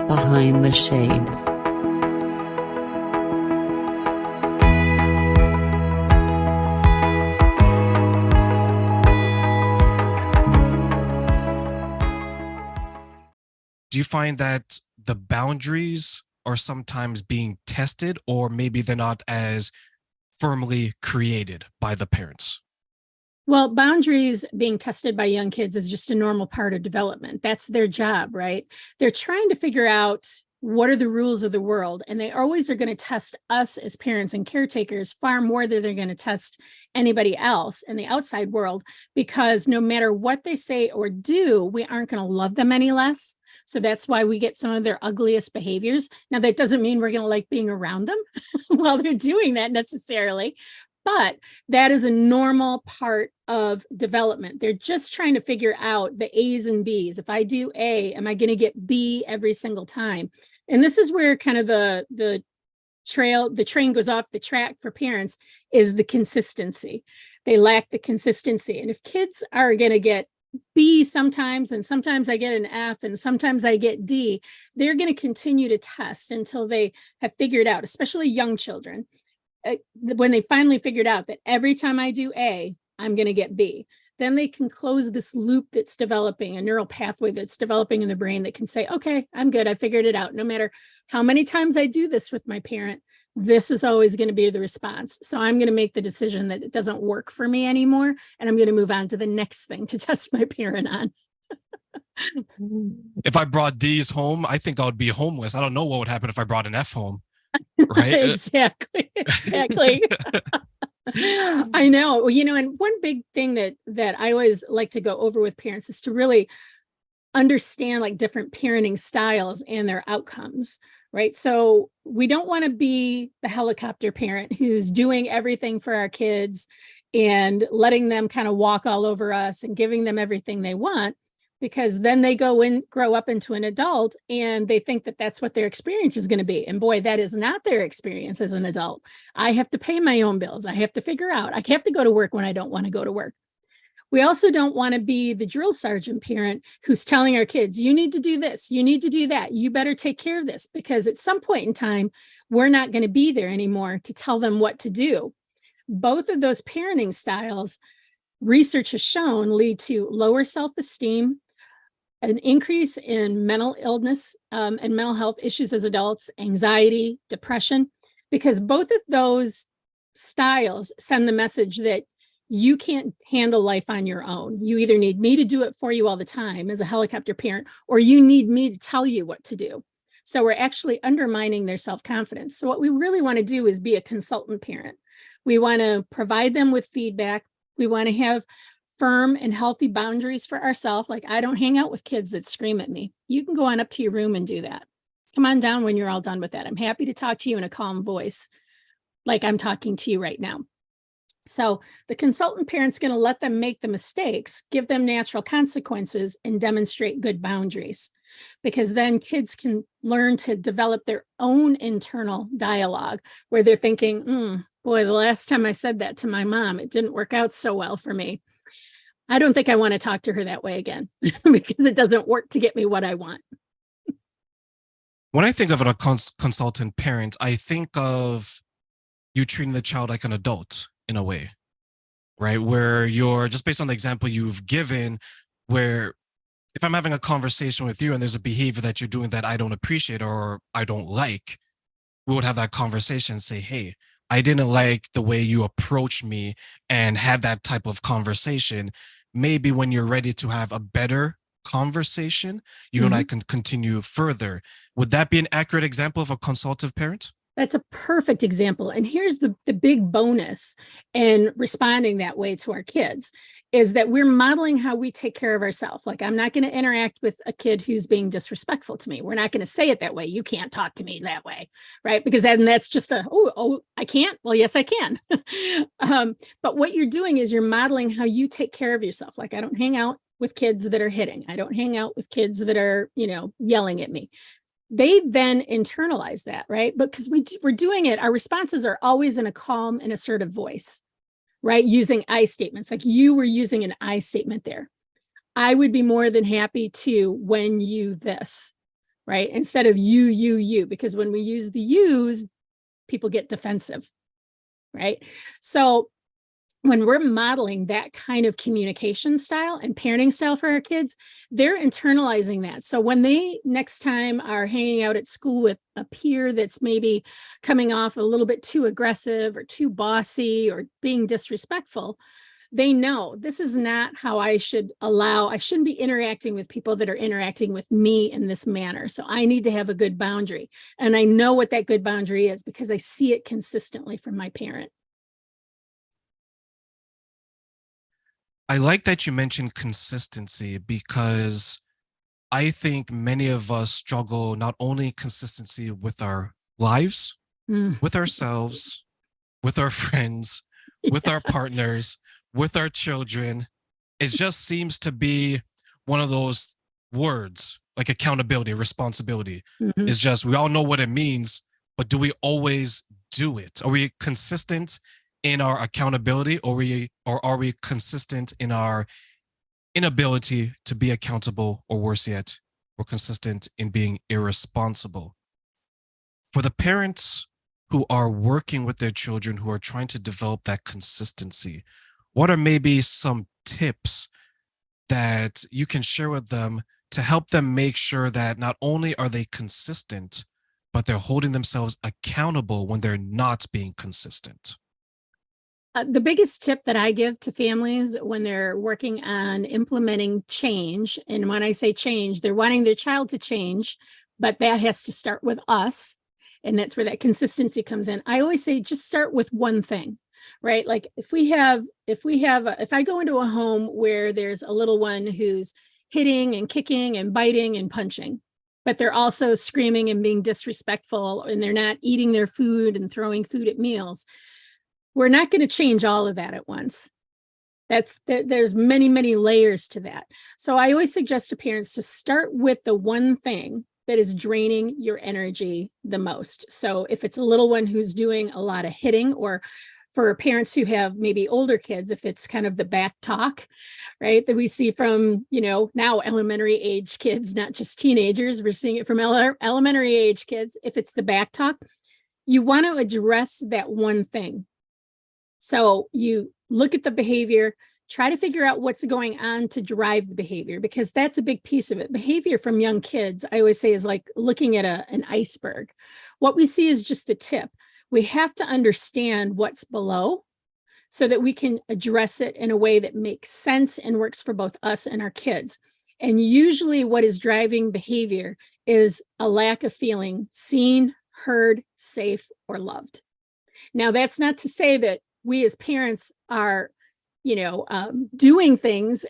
Behind the Shades. Do you find that the boundaries are sometimes being tested, or maybe they're not as firmly created by the parents? Well, boundaries being tested by young kids is just a normal part of development. That's their job, right? They're trying to figure out what are the rules of the world, and they always are going to test us as parents and caretakers far more than they're going to test anybody else in the outside world, because no matter what they say or do, we aren't going to love them any less. So that's why we get some of their ugliest behaviors. Now, that doesn't mean we're going to like being around them while they're doing that necessarily, but that is a normal part of development. They're just trying to figure out the A's and B's. If I do A, am I going to get B every single time? And this is where kind of the train goes off the track for parents, is the consistency. They lack the consistency. And if kids are going to get B sometimes, and sometimes I get an F, and sometimes I get D, they're going to continue to test until they have figured out, especially young children, when they finally figured out that every time I do A, I'm going to get B. Then they can close this loop that's developing, a neural pathway that's developing in the brain that can say, okay, I'm good. I figured it out. No matter how many times I do this with my parent, this is always going to be the response. So I'm going to make the decision that it doesn't work for me anymore, and I'm going to move on to the next thing to test my parent on. If I brought D's home, I think I would be homeless. I don't know what would happen if I brought an F home. Right? Exactly. I know. Well, and one big thing that I always like to go over with parents is to really understand like different parenting styles and their outcomes, right? So we don't want to be the helicopter parent who's doing everything for our kids and letting them kind of walk all over us and giving them everything they want, because then they grow up into an adult and they think that that's what their experience is going to be. And boy, that is not their experience as an adult. I have to pay my own bills. I have to figure out, I have to go to work when I don't want to go to work. We also don't want to be the drill sergeant parent who's telling our kids, you need to do this, you need to do that, you better take care of this, because at some point in time, we're not going to be there anymore to tell them what to do. Both of those parenting styles, research has shown, lead to lower self-esteem, an increase in mental illness and mental health issues as adults, anxiety, depression, because both of those styles send the message that you can't handle life on your own. You either need me to do it for you all the time as a helicopter parent, or you need me to tell you what to do. So we're actually undermining their self-confidence. So what we really want to do is be a consultant parent. We want to provide them with feedback. We want to have firm and healthy boundaries for ourselves. Like, I don't hang out with kids that scream at me. You can go on up to your room and do that. Come on down when you're all done with that. I'm happy to talk to you in a calm voice, like I'm talking to you right now. So the consultant parent's going to let them make the mistakes, give them natural consequences, and demonstrate good boundaries, because then kids can learn to develop their own internal dialogue where they're thinking, boy, the last time I said that to my mom, it didn't work out so well for me. I don't think I want to talk to her that way again because it doesn't work to get me what I want. When I think of a consultant parent, I think of you treating the child like an adult in a way, right? Where you're, just based on the example you've given, where if I'm having a conversation with you and there's a behavior that you're doing that I don't appreciate or I don't like, we would have that conversation and say, hey, I didn't like the way you approached me, and had that type of conversation. Maybe when you're ready to have a better conversation, you and I can continue further. Would that be an accurate example of a consultative parent? That's a perfect example. And here's the big bonus in responding that way to our kids, is that we're modeling how we take care of ourselves. Like, I'm not going to interact with a kid who's being disrespectful to me. We're not going to say it that way. You can't talk to me that way, right? Because then that's just I can't. Well, yes, I can. But what you're doing is you're modeling how you take care of yourself. Like, I don't hang out with kids that are hitting. I don't hang out with kids that are, yelling at me. They then internalize that, right? Because we're doing it, our responses are always in a calm and assertive voice, right? Using I statements, like you were using an I statement there. I would be more than happy to when you this. right? Instead of you, because when we use the yous, people get defensive, right? So when we're modeling that kind of communication style and parenting style for our kids, they're internalizing that. So when they next time are hanging out at school with a peer that's maybe coming off a little bit too aggressive or too bossy or being disrespectful, they know this is not how I shouldn't be interacting with people that are interacting with me in this manner. So I need to have a good boundary. And I know what that good boundary is because I see it consistently from my parent. I like that you mentioned consistency because I think many of us struggle not only consistency with our lives, with ourselves, with our friends, with our partners, with our children. It just seems to be one of those words like accountability, responsibility. It's just, we all know what it means, but do we always do it? Are we consistent in our accountability, or are we consistent in our inability to be accountable, or worse yet, we're consistent in being irresponsible? For the parents who are working with their children, who are trying to develop that consistency, what are maybe some tips that you can share with them to help them make sure that not only are they consistent, but they're holding themselves accountable when they're not being consistent? The biggest tip that I give to families when they're working on implementing change, and when I say change, they're wanting their child to change, but that has to start with us. And that's where that consistency comes in. I always say, just start with one thing, right? Like if I go into a home where there's a little one who's hitting and kicking and biting and punching, but they're also screaming and being disrespectful, and they're not eating their food and throwing food at meals, we're not going to change all of that at once. There's many layers to that. So I always suggest to parents to start with the one thing that is draining your energy the most. So if it's a little one who's doing a lot of hitting, or for parents who have maybe older kids, if it's kind of the back talk, right, that we see from, now elementary age kids, not just teenagers, we're seeing it from elementary age kids. If it's the back talk, you want to address that one thing. So you look at the behavior, try to figure out what's going on to drive the behavior, because that's a big piece of it. Behavior from young kids, I always say, is like looking at an iceberg. What we see is just the tip. We have to understand what's below so that we can address it in a way that makes sense and works for both us and our kids. And usually what is driving behavior is a lack of feeling seen, heard, safe, or loved. Now, that's not to say that we as parents are, doing things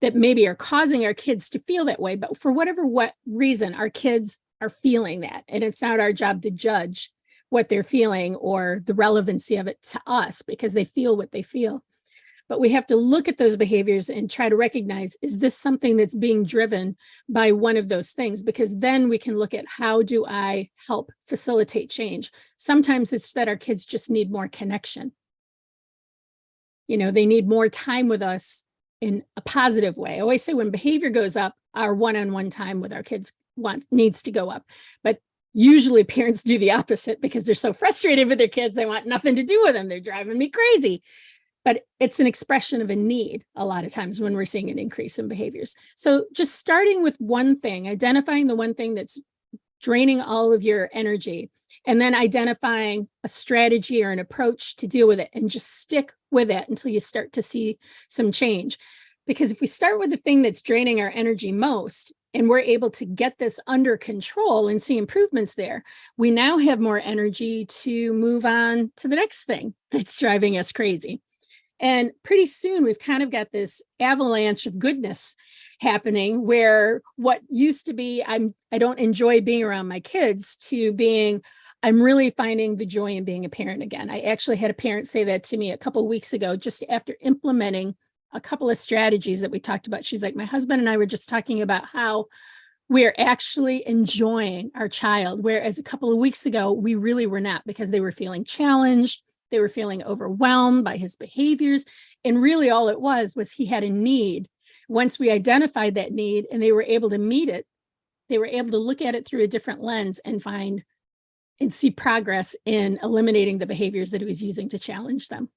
that maybe are causing our kids to feel that way, but for whatever reason, our kids are feeling that. And it's not our job to judge what they're feeling or the relevancy of it to us, because they feel what they feel. But we have to look at those behaviors and try to recognize, is this something that's being driven by one of those things? Because then we can look at, how do I help facilitate change? Sometimes it's that our kids just need more connection. They need more time with us in a positive way. I always say when behavior goes up, our one-on-one time with our kids needs to go up. But usually parents do the opposite because they're so frustrated with their kids. They want nothing to do with them. They're driving me crazy. But it's an expression of a need a lot of times when we're seeing an increase in behaviors. So just starting with one thing, identifying the one thing that's draining all of your energy, and then identifying a strategy or an approach to deal with it, and just stick with it until you start to see some change. Because if we start with the thing that's draining our energy most, and we're able to get this under control and see improvements there, we now have more energy to move on to the next thing that's driving us crazy. And pretty soon we've kind of got this avalanche of goodness happening, where what used to be, I don't enjoy being around my kids, to being, I'm really finding the joy in being a parent again. I actually had a parent say that to me a couple of weeks ago, just after implementing a couple of strategies that we talked about. She's like, my husband and I were just talking about how we're actually enjoying our child, whereas a couple of weeks ago, we really were not, because they were feeling challenged. They were feeling overwhelmed by his behaviors. And really all it was he had a need. Once we identified that need and they were able to meet it, they were able to look at it through a different lens and find and see progress in eliminating the behaviors that he was using to challenge them.